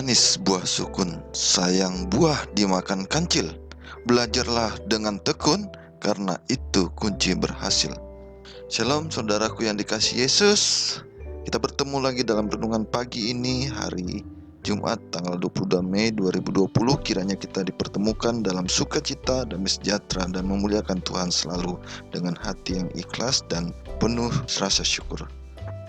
Manis buah sukun, sayang buah dimakan kancil. Belajarlah dengan tekun, karena itu kunci berhasil. Shalom saudaraku yang dikasihi Yesus. Kita bertemu lagi dalam renungan pagi ini, hari Jumat tanggal 22 Mei 2020. Kiranya kita dipertemukan dalam sukacita, damai sejahtera, dan memuliakan Tuhan selalu dengan hati yang ikhlas dan penuh rasa syukur.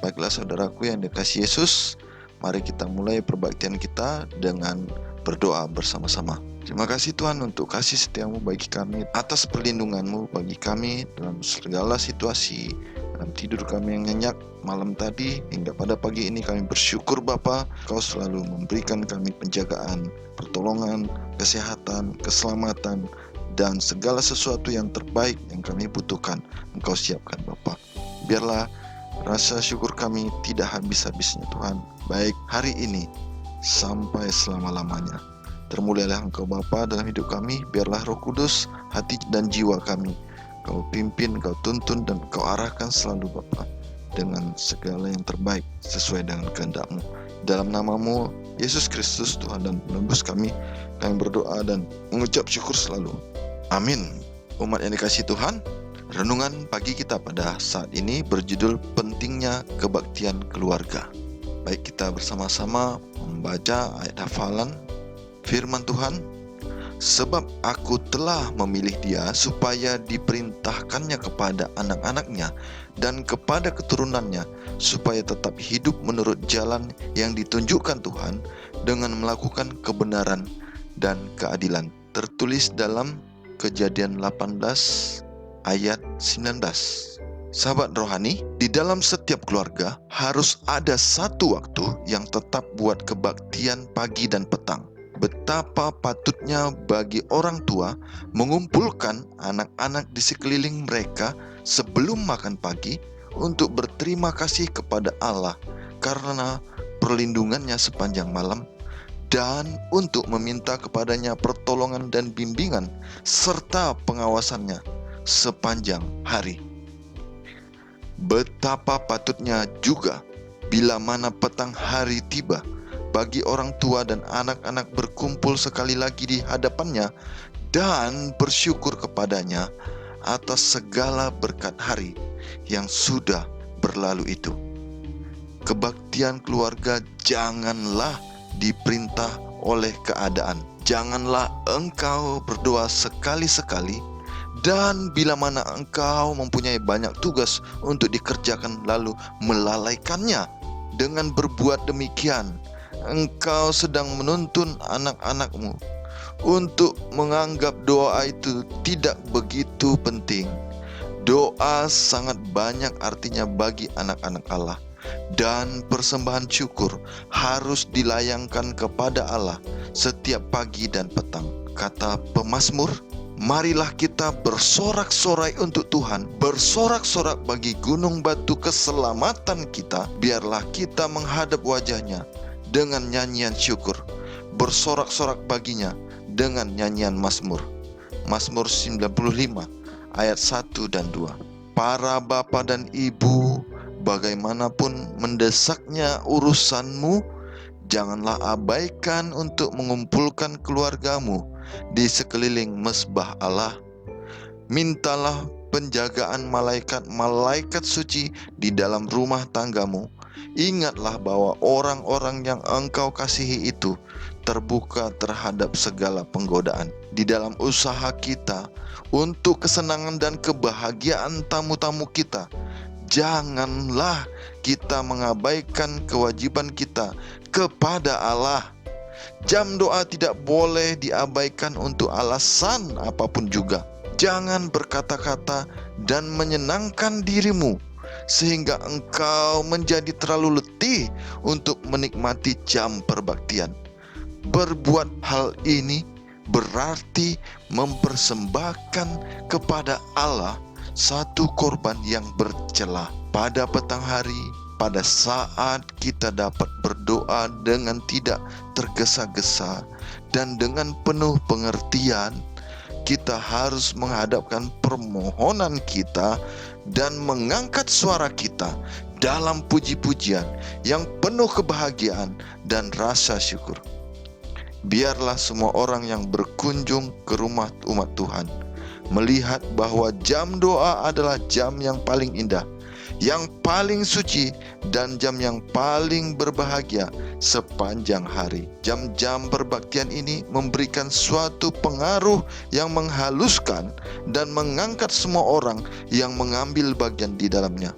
Baiklah saudaraku yang dikasihi Yesus, mari kita mulai perbaktian kita dengan berdoa bersama-sama. Terima kasih Tuhan untuk kasih setiamu bagi kami, atas perlindunganmu bagi kami dalam segala situasi, dalam tidur kami yang nyenyak malam tadi hingga pada pagi ini. Kami bersyukur Bapa, Kau selalu memberikan kami penjagaan, pertolongan, kesehatan, keselamatan, dan segala sesuatu yang terbaik yang kami butuhkan Engkau siapkan Bapa. Biarlah rasa syukur kami tidak habis-habisnya Tuhan, baik hari ini sampai selama-lamanya. Termulialah Engkau Bapa dalam hidup kami. Biarlah Roh Kudus, hati dan jiwa kami Kau pimpin, Kau tuntun, dan Kau arahkan selalu Bapa, dengan segala yang terbaik sesuai dengan kehendak-Mu. Dalam nama-Mu Yesus Kristus, Tuhan dan penebus kami berdoa dan mengucap syukur selalu. Amin. Umat yang dikasihi Tuhan, renungan pagi kita pada saat ini berjudul pentingnya kebaktian keluarga. Baik, kita bersama-sama membaca ayat hafalan firman Tuhan. Sebab aku telah memilih dia supaya diperintahkannya kepada anak-anaknya dan kepada keturunannya, supaya tetap hidup menurut jalan yang ditunjukkan Tuhan dengan melakukan kebenaran dan keadilan. Tertulis dalam Kejadian 18 ayat 19. Sahabat rohani, di dalam setiap keluarga harus ada satu waktu yang tetap buat kebaktian pagi dan petang. Betapa patutnya bagi orang tua mengumpulkan anak-anak di sekeliling mereka sebelum makan pagi untuk berterima kasih kepada Allah karena perlindungannya sepanjang malam, dan untuk meminta kepadanya pertolongan dan bimbingan serta pengawasannya sepanjang hari. Betapa patutnya juga bila mana petang hari tiba, bagi orang tua dan anak-anak berkumpul sekali lagi di hadapannya dan bersyukur kepadanya atas segala berkat hari yang sudah berlalu itu. Kebaktian keluarga janganlah diperintah oleh keadaan. Janganlah engkau berdoa sekali-sekali, dan bila mana engkau mempunyai banyak tugas untuk dikerjakan lalu melalaikannya. Dengan berbuat demikian, engkau sedang menuntun anak-anakmu untuk menganggap doa itu tidak begitu penting. Doa sangat banyak artinya bagi anak-anak Allah, dan persembahan syukur harus dilayangkan kepada Allah setiap pagi dan petang. Kata pemazmur, marilah kita bersorak-sorai untuk Tuhan, bersorak-sorak bagi gunung batu keselamatan kita. Biarlah kita menghadap wajahnya dengan nyanyian syukur, bersorak-sorak baginya dengan nyanyian mazmur. Mazmur 95 ayat 1 dan 2. Para bapa dan ibu, bagaimanapun mendesaknya urusanmu, janganlah abaikan untuk mengumpulkan keluargamu di sekeliling mezbah Allah. Mintalah penjagaan malaikat-malaikat suci di dalam rumah tanggamu. Ingatlah bahwa orang-orang yang engkau kasihi itu terbuka terhadap segala penggodaan. Di dalam usaha kita untuk kesenangan dan kebahagiaan tamu-tamu kita, janganlah kita mengabaikan kewajiban kita kepada Allah. Jam doa tidak boleh diabaikan untuk alasan apapun juga. Jangan berkata-kata dan menyenangkan dirimu sehingga engkau menjadi terlalu letih untuk menikmati jam perbaktian. Berbuat hal ini berarti mempersembahkan kepada Allah satu korban yang bercela. Pada petang hari, pada saat kita dapat berdoa dengan tidak tergesa-gesa dan dengan penuh pengertian, kita harus menghadapkan permohonan kita dan mengangkat suara kita dalam puji-pujian yang penuh kebahagiaan dan rasa syukur. Biarlah semua orang yang berkunjung ke rumah umat Tuhan melihat bahwa jam doa adalah jam yang paling indah, yang paling suci, dan jam yang paling berbahagia sepanjang hari. Jam-jam perbaktian ini memberikan suatu pengaruh yang menghaluskan dan mengangkat semua orang yang mengambil bagian di dalamnya.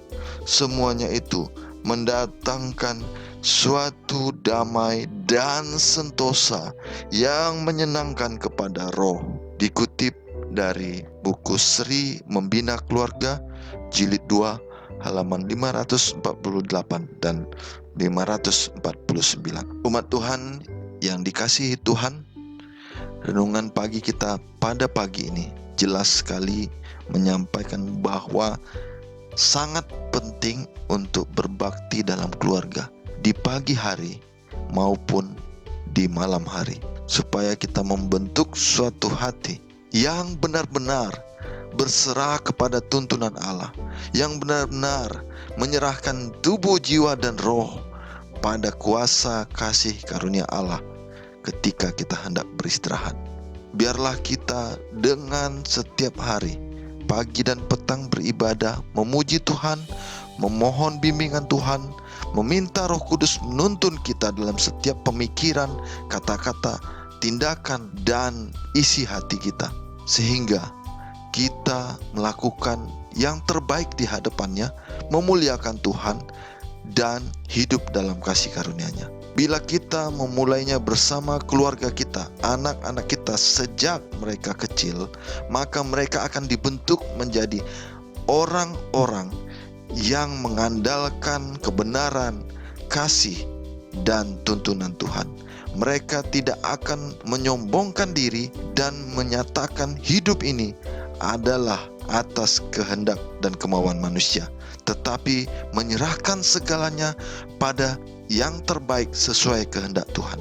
Semuanya itu mendatangkan suatu damai dan sentosa yang menyenangkan kepada roh. Dikutip dari buku Sri Membina Keluarga jilid 2 halaman 548 dan 549. Umat Tuhan yang dikasihi Tuhan, renungan pagi kita pada pagi ini jelas sekali menyampaikan bahwa sangat penting untuk berbakti dalam keluarga di pagi hari maupun di malam hari, supaya kita membentuk suatu hati yang benar-benar berserah kepada tuntunan Allah, yang benar-benar menyerahkan tubuh, jiwa, dan roh pada kuasa kasih karunia Allah ketika kita hendak beristirahat. Biarlah kita dengan setiap hari, pagi dan petang, beribadah, memuji Tuhan, memohon bimbingan Tuhan, meminta Roh Kudus menuntun kita dalam setiap pemikiran, kata-kata, tindakan, dan isi hati kita, sehingga kita melakukan yang terbaik di hadapannya, memuliakan Tuhan, dan hidup dalam kasih karunia-Nya. Bila kita memulainya bersama keluarga kita, anak-anak kita sejak mereka kecil, maka mereka akan dibentuk menjadi orang-orang yang mengandalkan kebenaran, kasih, dan tuntunan Tuhan. Mereka tidak akan menyombongkan diri dan menyatakan hidup ini adalah atas kehendak dan kemauan manusia, tetapi menyerahkan segalanya pada yang terbaik sesuai kehendak Tuhan.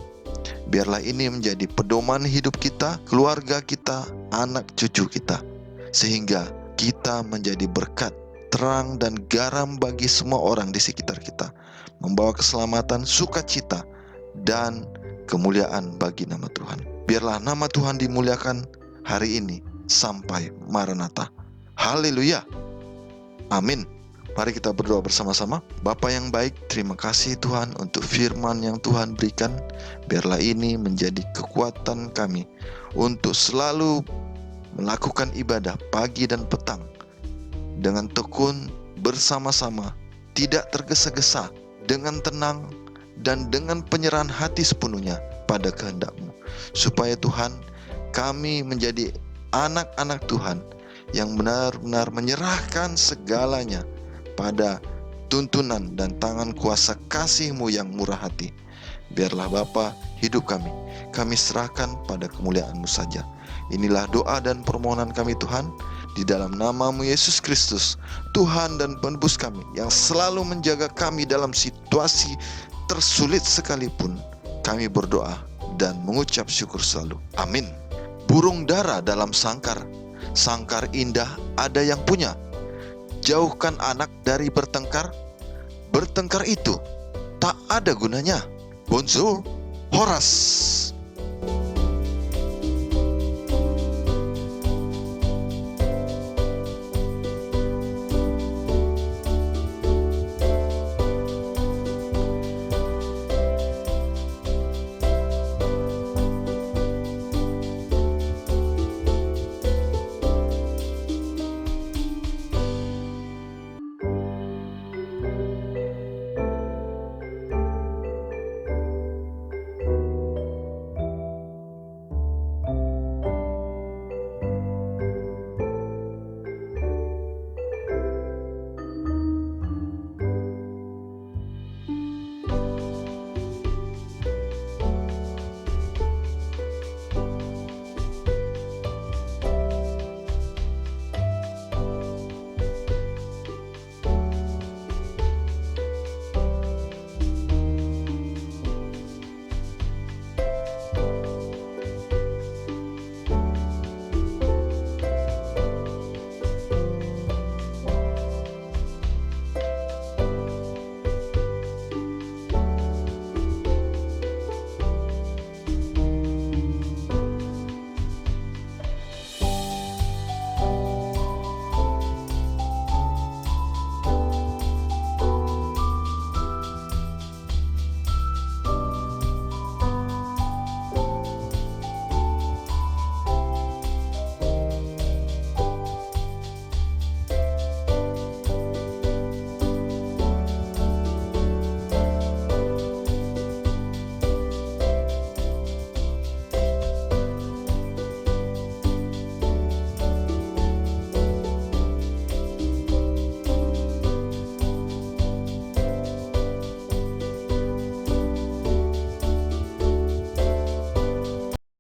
Biarlah ini menjadi pedoman hidup kita, keluarga kita, anak cucu kita, sehingga kita menjadi berkat, terang, dan garam bagi semua orang di sekitar kita, membawa keselamatan, sukacita, dan kemuliaan bagi nama Tuhan. Biarlah nama Tuhan dimuliakan hari ini sampai Maranatha. Haleluya. Amin. Mari kita berdoa bersama-sama. Bapa yang baik, terima kasih Tuhan untuk firman yang Tuhan berikan. Biarlah ini menjadi kekuatan kami untuk selalu melakukan ibadah pagi dan petang dengan tekun, bersama-sama, tidak tergesa-gesa, dengan tenang, dan dengan penyerahan hati sepenuhnya pada kehendak-Mu. Supaya Tuhan, kami menjadi anak-anak Tuhan yang benar-benar menyerahkan segalanya pada tuntunan dan tangan kuasa kasih-Mu yang murah hati. Biarlah Bapa hidup kami serahkan pada kemuliaan-Mu saja. Inilah doa dan permohonan kami Tuhan, di dalam nama-Mu Yesus Kristus, Tuhan dan penebus kami, yang selalu menjaga kami dalam situasi tersulit sekalipun. Kami berdoa dan mengucap syukur selalu. Amin. Burung dara dalam sangkar, sangkar indah ada yang punya. Jauhkan anak dari bertengkar, bertengkar itu tak ada gunanya. Bonjour, Horace.